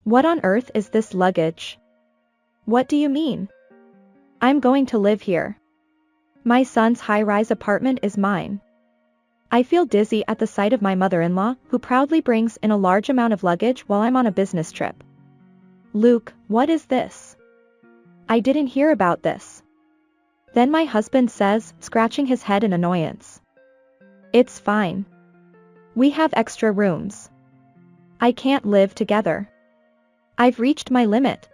What on earth is this luggage? What do you mean? I'm going to live here. My son's high-rise apartment is mine. I feel dizzy at the sight of my mother-in-law, who proudly brings in a large amount of luggage while I'm on a business trip. Luke, what is this? I didn't hear about this. Then my husband says, scratching his head in annoyance. It's fine. We have extra rooms. I can't live together. I've reached my limit.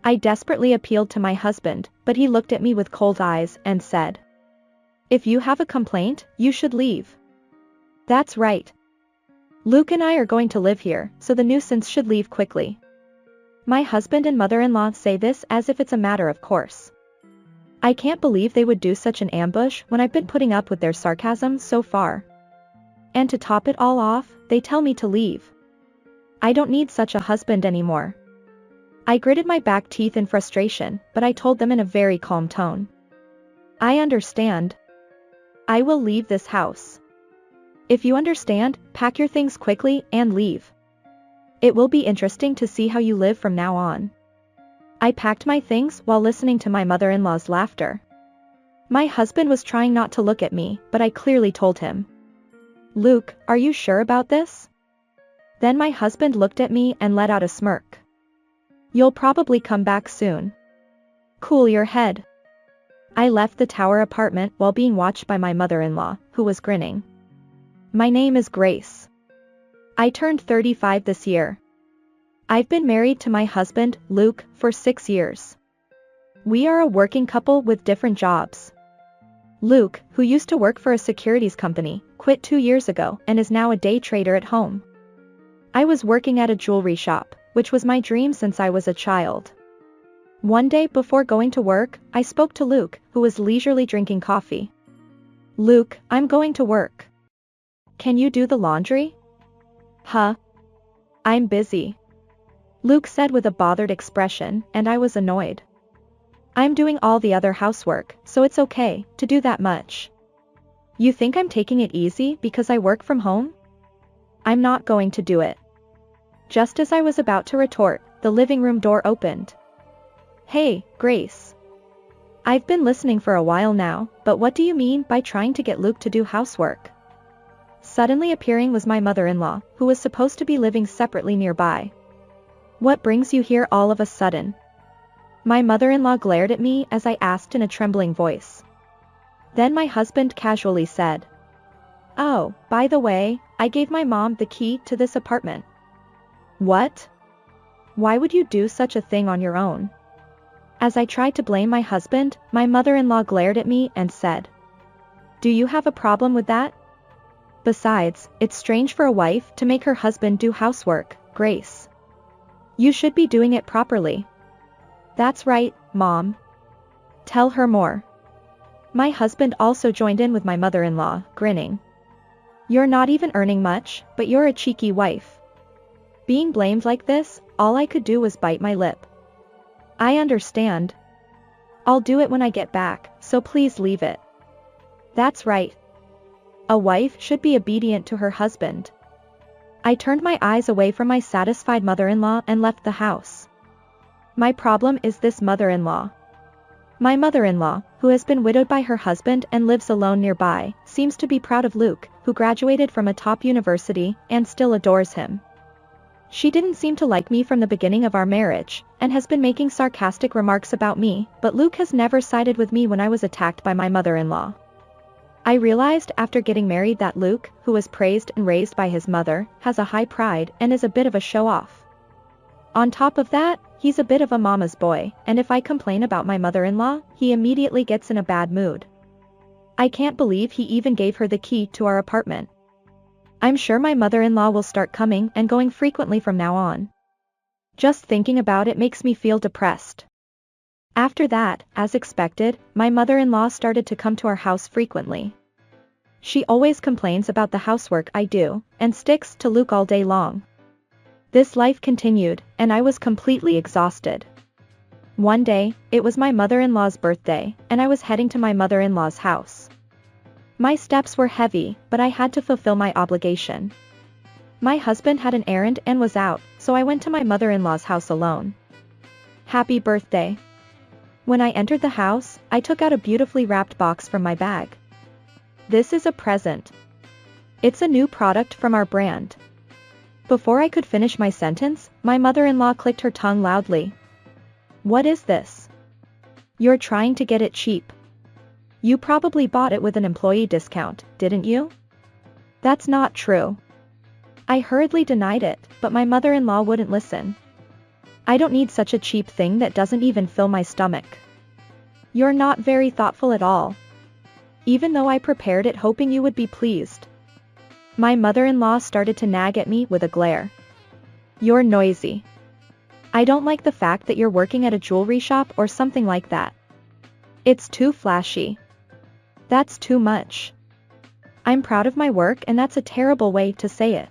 I desperately appealed to my husband, but he looked at me with cold eyes and said, if you have a complaint, you should leave. That's right. Luke and I are going to live here, so the nuisance should leave quickly. My husband and mother-in-law say this as if it's a matter of course. I can't believe they would do such an ambush when I've been putting up with their sarcasm so far. And to top it all off, they tell me to leave. I don't need such a husband anymore. I gritted my back teeth in frustration, but I told them in a very calm tone. I understand. I will leave this house. If you understand, pack your things quickly and leave. It will be interesting to see how you live from now on. I packed my things while listening to my mother-in-law's laughter. My husband was trying not to look at me, but I clearly told him. Luke, are you sure about this? Then my husband looked at me and let out a smirk. You'll probably come back soon. Cool your head. I left the tower apartment while being watched by my mother-in-law, who was grinning. My name is Grace. I turned 35 this year. I've been married to my husband, Luke, for 6 years. We are a working couple with different jobs. Luke, who used to work for a securities company, quit 2 years ago and is now a day trader at home. I was working at a jewelry shop, which was my dream since I was a child. One day before going to work, I spoke to Luke, who was leisurely drinking coffee. Luke, I'm going to work. Can you do the laundry? Huh? I'm busy. Luke said with a bothered expression, and I was annoyed. I'm doing all the other housework, so it's okay to do that much. You think I'm taking it easy because I work from home? I'm not going to do it. Just as I was about to retort, the living room door opened. Hey, Grace. I've been listening for a while now, but what do you mean by trying to get Luke to do housework? Suddenly appearing was my mother-in-law, who was supposed to be living separately nearby. What brings you here all of a sudden? My mother-in-law glared at me as I asked in a trembling voice. Then my husband casually said, oh, by the way, I gave my mom the key to this apartment. What? Why would you do such a thing on your own? As I tried to blame my husband, my mother-in-law glared at me and said, do you have a problem with that? Besides, it's strange for a wife to make her husband do housework, Grace. You should be doing it properly. That's right, Mom. Tell her more. My husband also joined in with my mother-in-law, grinning. You're not even earning much, but you're a cheeky wife. Being blamed like this, all I could do was bite my lip. I understand. I'll do it when I get back, so please leave it. That's right. A wife should be obedient to her husband. I turned my eyes away from my satisfied mother-in-law and left the house. My problem is this mother-in-law. My mother-in-law, who has been widowed by her husband and lives alone nearby, seems to be proud of Luke, who graduated from a top university and still adores him. She didn't seem to like me from the beginning of our marriage, and has been making sarcastic remarks about me, but Luke has never sided with me when I was attacked by my mother-in-law. I realized after getting married that Luke, who was praised and raised by his mother, has a high pride and is a bit of a show-off. On top of that, he's a bit of a mama's boy, and if I complain about my mother-in-law, he immediately gets in a bad mood. I can't believe he even gave her the key to our apartment. I'm sure my mother-in-law will start coming and going frequently from now on. Just thinking about it makes me feel depressed. After that, as expected, my mother-in-law started to come to our house frequently. She always complains about the housework I do, and sticks to Luke all day long. This life continued, and I was completely exhausted. One day, it was my mother-in-law's birthday, and I was heading to my mother-in-law's house. My steps were heavy, but I had to fulfill my obligation. My husband had an errand and was out, so I went to my mother-in-law's house alone. Happy birthday. When I entered the house, I took out a beautifully wrapped box from my bag. This is a present. It's a new product from our brand. Before I could finish my sentence, my mother-in-law clicked her tongue loudly. What is this? You're trying to get it cheap. You probably bought it with an employee discount, didn't you? That's not true. I hurriedly denied it, but my mother-in-law wouldn't listen. I don't need such a cheap thing that doesn't even fill my stomach. You're not very thoughtful at all. Even though I prepared it hoping you would be pleased. My mother-in-law started to nag at me with a glare. You're noisy. I don't like the fact that you're working at a jewelry shop or something like that. It's too flashy. That's too much. I'm proud of my work and that's a terrible way to say it.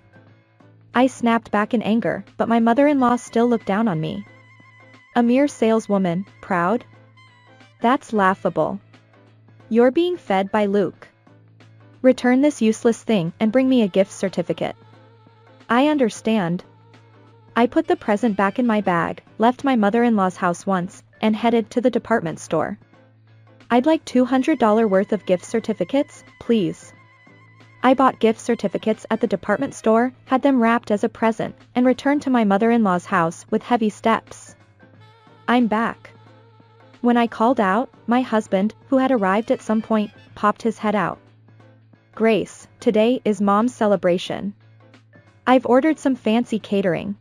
I snapped back in anger, but my mother-in-law still looked down on me. A mere saleswoman, proud? That's laughable. You're being fed by Luke. Return this useless thing and bring me a gift certificate. I understand. I put the present back in my bag, left my mother-in-law's house once, and headed to the department store. I'd like $200 worth of gift certificates, please. I bought gift certificates at the department store, had them wrapped as a present, and returned to my mother-in-law's house with heavy steps. I'm back. When I called out, my husband, who had arrived at some point, popped his head out. Grace, today is Mom's celebration. I've ordered some fancy catering.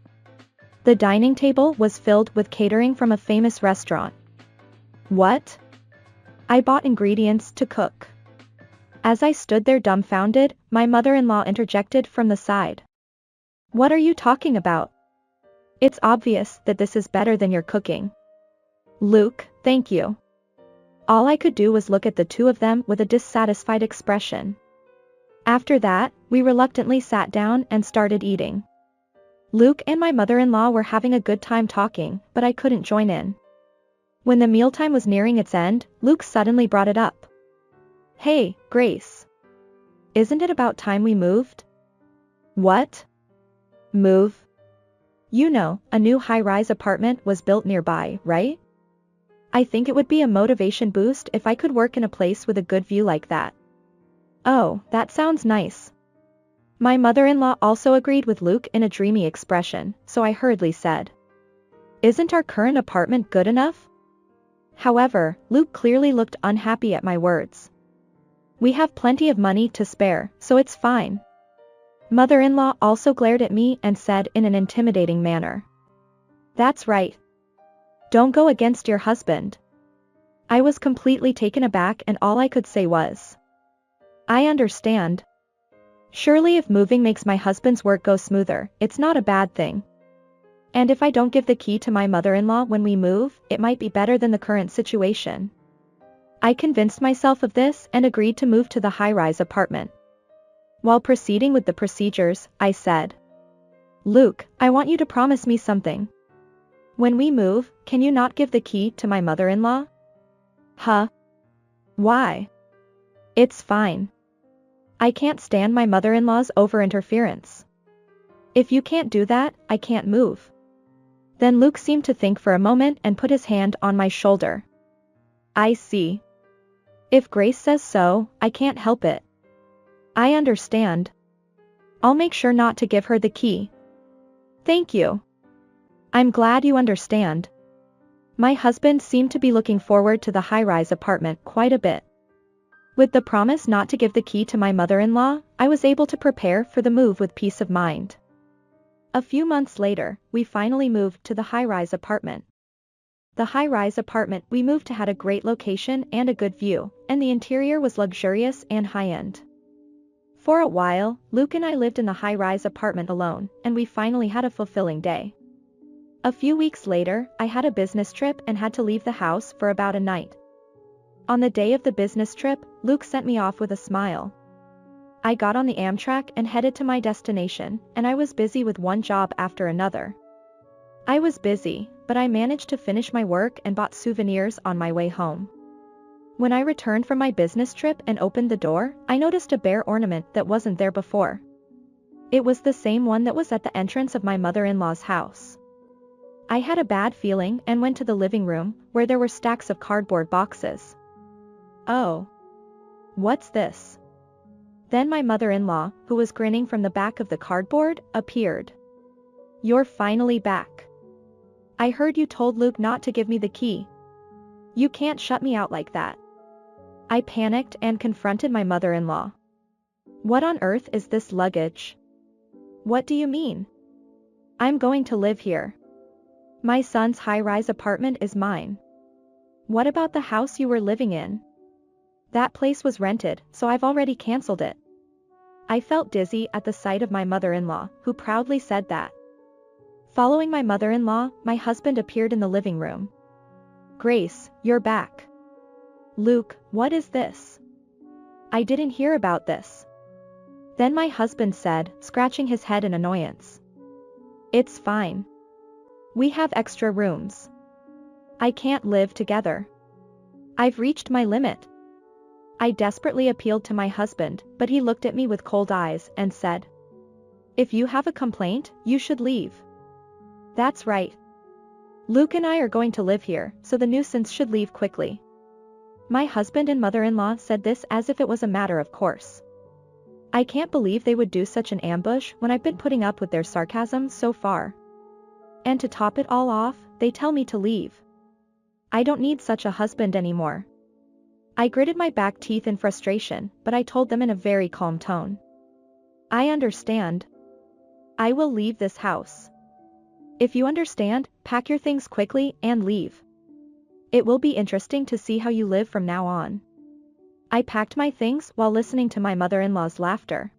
The dining table was filled with catering from a famous restaurant. What? I bought ingredients to cook. As I stood there dumbfounded, my mother-in-law interjected from the side. What are you talking about? It's obvious that this is better than your cooking. Luke, thank you. All I could do was look at the two of them with a dissatisfied expression. After that, we reluctantly sat down and started eating. Luke and my mother-in-law were having a good time talking, but I couldn't join in. When the mealtime was nearing its end, Luke suddenly brought it up. Hey, Grace. Isn't it about time we moved? What? Move? You know, a new high-rise apartment was built nearby, right? I think it would be a motivation boost if I could work in a place with a good view like that. Oh, that sounds nice. My mother-in-law also agreed with Luke in a dreamy expression, so I hurriedly said. Isn't our current apartment good enough? However, Luke clearly looked unhappy at my words. We have plenty of money to spare, so it's fine. Mother-in-law also glared at me and said in an intimidating manner. That's right. Don't go against your husband. I was completely taken aback and all I could say was. I understand. Surely if moving makes my husband's work go smoother, it's not a bad thing. And if I don't give the key to my mother-in-law when we move, it might be better than the current situation. I convinced myself of this and agreed to move to the high-rise apartment. While proceeding with the procedures, I said. Luke, I want you to promise me something. When we move, can you not give the key to my mother-in-law? Huh? Why? It's fine. I can't stand my mother-in-law's over-interference. If you can't do that, I can't move. Then Luke seemed to think for a moment and put his hand on my shoulder. I see. If Grace says so, I can't help it. I understand. I'll make sure not to give her the key. Thank you. I'm glad you understand. My husband seemed to be looking forward to the high-rise apartment quite a bit. With the promise not to give the key to my mother-in-law, I was able to prepare for the move with peace of mind. A few months later, we finally moved to the high-rise apartment. The high-rise apartment we moved to had a great location and a good view, and the interior was luxurious and high-end. For a while, Luke and I lived in the high-rise apartment alone, and we finally had a fulfilling day. A few weeks later, I had a business trip and had to leave the house for about a night. On the day of the business trip, Luke sent me off with a smile. I got on the Amtrak and headed to my destination, and I was busy with one job after another. I was busy, but I managed to finish my work and bought souvenirs on my way home. When I returned from my business trip and opened the door, I noticed a bear ornament that wasn't there before. It was the same one that was at the entrance of my mother-in-law's house. I had a bad feeling and went to the living room, where there were stacks of cardboard boxes. Oh. What's this? Then my mother-in-law, who was grinning from the back of the cardboard, appeared. You're finally back. I heard you told Luke not to give me the key. You can't shut me out like that. I panicked and confronted my mother-in-law. What on earth is this luggage? What do you mean? I'm going to live here. My son's high-rise apartment is mine. What about the house you were living in? That place was rented, so I've already canceled it. I felt dizzy at the sight of my mother-in-law, who proudly said that. Following my mother-in-law, my husband appeared in the living room. Grace, you're back. Luke, what is this? I didn't hear about this. Then my husband said, scratching his head in annoyance. It's fine. We have extra rooms. I can't live together. I've reached my limit. I desperately appealed to my husband, but he looked at me with cold eyes and said, if you have a complaint, you should leave. That's right. Luke and I are going to live here, so the nuisance should leave quickly. My husband and mother-in-law said this as if it was a matter of course. I can't believe they would do such an ambush when I've been putting up with their sarcasm so far. And to top it all off, they tell me to leave. I don't need such a husband anymore. I gritted my back teeth in frustration, but I told them in a very calm tone. I understand. I will leave this house. If you understand, pack your things quickly and leave. It will be interesting to see how you live from now on. I packed my things while listening to my mother-in-law's laughter.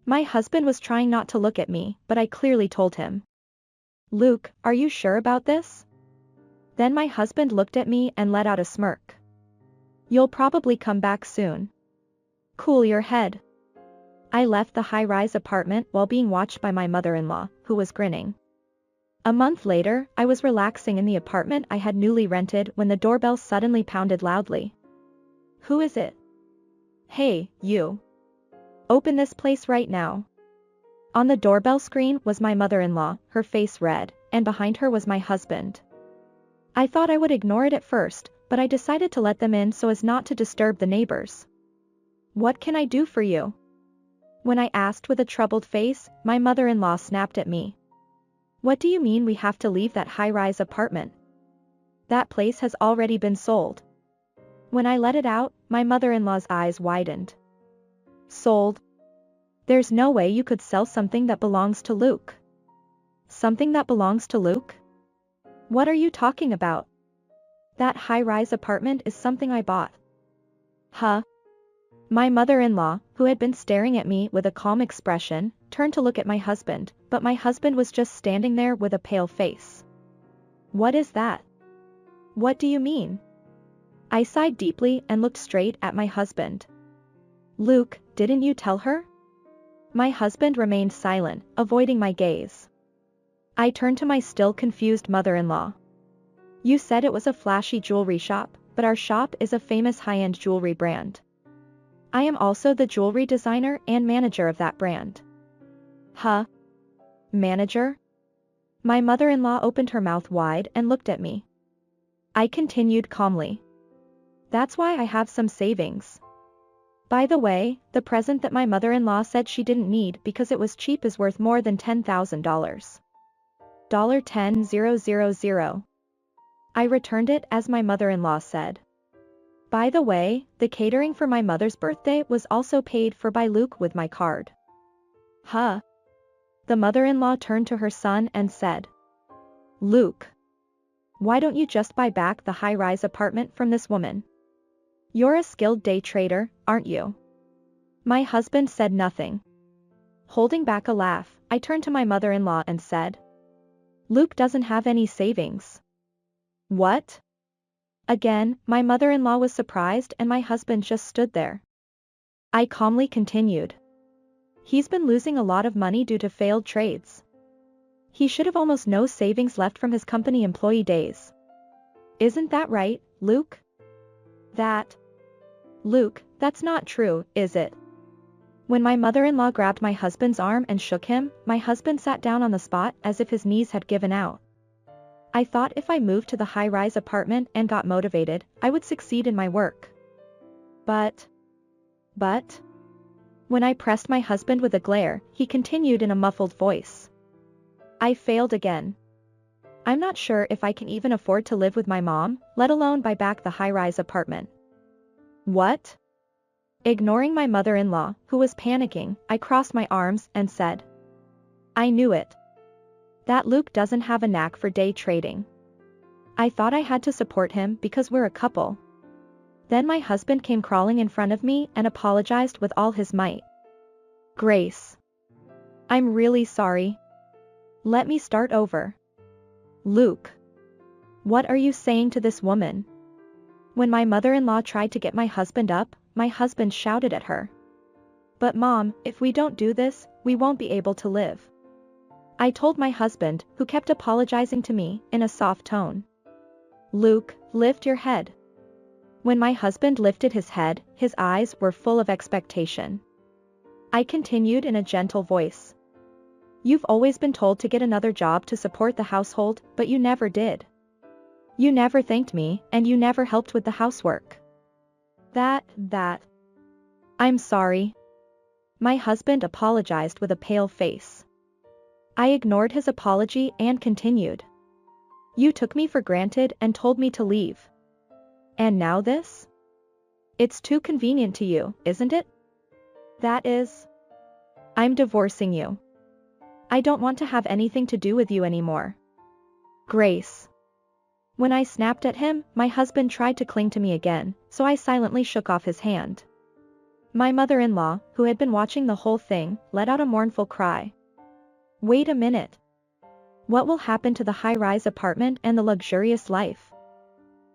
My husband was trying not to look at me, but I clearly told him. Luke, are you sure about this? Then my husband looked at me and let out a smirk. You'll probably come back soon. Cool your head. I left the high-rise apartment while being watched by my mother-in-law, who was grinning. A month later, I was relaxing in the apartment I had newly rented when the doorbell suddenly pounded loudly. Who is it? Hey, you. Open this place right now. On the doorbell screen was my mother-in-law, her face red, and behind her was my husband. I thought I would ignore it at first, but I decided to let them in so as not to disturb the neighbors. What can I do for you? When I asked with a troubled face, my mother-in-law snapped at me. What do you mean we have to leave that high-rise apartment? That place has already been sold. When I let it out, my mother-in-law's eyes widened. Sold? There's no way you could sell something that belongs to Luke. Something that belongs to Luke? What are you talking about? That high-rise apartment is something I bought. Huh? My mother-in-law, who had been staring at me with a calm expression, turned to look at my husband, but my husband was just standing there with a pale face. What is that? What do you mean? I sighed deeply and looked straight at my husband. Luke, didn't you tell her? My husband remained silent, avoiding my gaze. I turned to my still confused mother-in-law. You said it was a flashy jewelry shop, but our shop is a famous high-end jewelry brand. I am also the jewelry designer and manager of that brand. Huh? Manager? My mother-in-law opened her mouth wide and looked at me. I continued calmly. That's why I have some savings. By the way, the present that my mother-in-law said she didn't need because it was cheap is worth more than $10,000. $10,000. I returned it as my mother-in-law said. By the way, the catering for my mother's birthday was also paid for by Luke with my card. Huh? The mother-in-law turned to her son and said. Luke. Why don't you just buy back the high-rise apartment from this woman? You're a skilled day trader, aren't you? My husband said nothing. Holding back a laugh, I turned to my mother-in-law and said. Luke doesn't have any savings. What? Again, my mother-in-law was surprised and my husband just stood there. I calmly continued. He's been losing a lot of money due to failed trades. He should have almost no savings left from his company employee days. Isn't that right, Luke? Luke, that's not true, is it? When my mother-in-law grabbed my husband's arm and shook him, my husband sat down on the spot as if his knees had given out. I thought if I moved to the high-rise apartment and got motivated, I would succeed in my work. But. When I pressed my husband with a glare, he continued in a muffled voice. I failed again. I'm not sure if I can even afford to live with my mom, let alone buy back the high-rise apartment. What? Ignoring my mother-in-law, who was panicking, I crossed my arms and said. I knew it. That Luke doesn't have a knack for day trading. I thought I had to support him because we're a couple. Then my husband came crawling in front of me and apologized with all his might. Grace. I'm really sorry. Let me start over. Luke. What are you saying to this woman? When my mother-in-law tried to get my husband up, my husband shouted at her. But Mom, if we don't do this, we won't be able to live. I told my husband, who kept apologizing to me, in a soft tone. Luke, lift your head. When my husband lifted his head, his eyes were full of expectation. I continued in a gentle voice. You've always been told to get another job to support the household, but you never did. You never thanked me, and you never helped with the housework. That. I'm sorry. My husband apologized with a pale face. I ignored his apology and continued. You took me for granted and told me to leave. And now this? It's too convenient to you, isn't it? That is. I'm divorcing you. I don't want to have anything to do with you anymore. Grace. When I snapped at him, my husband tried to cling to me again, so I silently shook off his hand. My mother-in-law, who had been watching the whole thing, let out a mournful cry. Wait a minute. What will happen to the high-rise apartment and the luxurious life?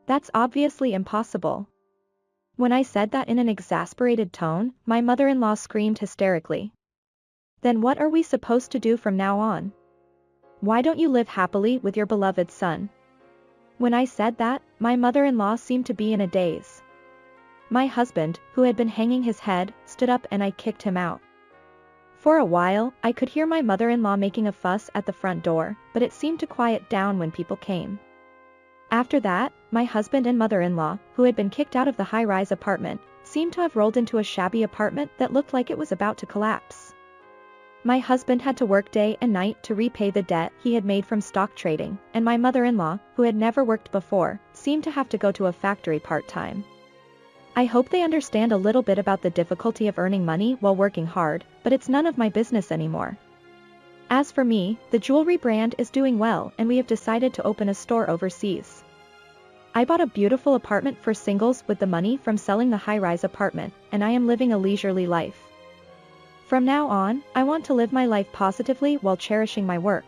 That's obviously impossible. When I said that in an exasperated tone, my mother-in-law screamed hysterically. Then what are we supposed to do from now on? Why don't you live happily with your beloved son? When I said that, my mother-in-law seemed to be in a daze. My husband, who had been hanging his head, stood up and I kicked him out. For a while, I could hear my mother-in-law making a fuss at the front door, but it seemed to quiet down when people came. After that, my husband and mother-in-law, who had been kicked out of the high-rise apartment, seemed to have rolled into a shabby apartment that looked like it was about to collapse. My husband had to work day and night to repay the debt he had made from stock trading, and my mother-in-law, who had never worked before, seemed to have to go to a factory part-time. I hope they understand a little bit about the difficulty of earning money while working hard, but it's none of my business anymore. As for me, the jewelry brand is doing well and we have decided to open a store overseas. I bought a beautiful apartment for singles with the money from selling the high-rise apartment, and I am living a leisurely life. From now on, I want to live my life positively while cherishing my work.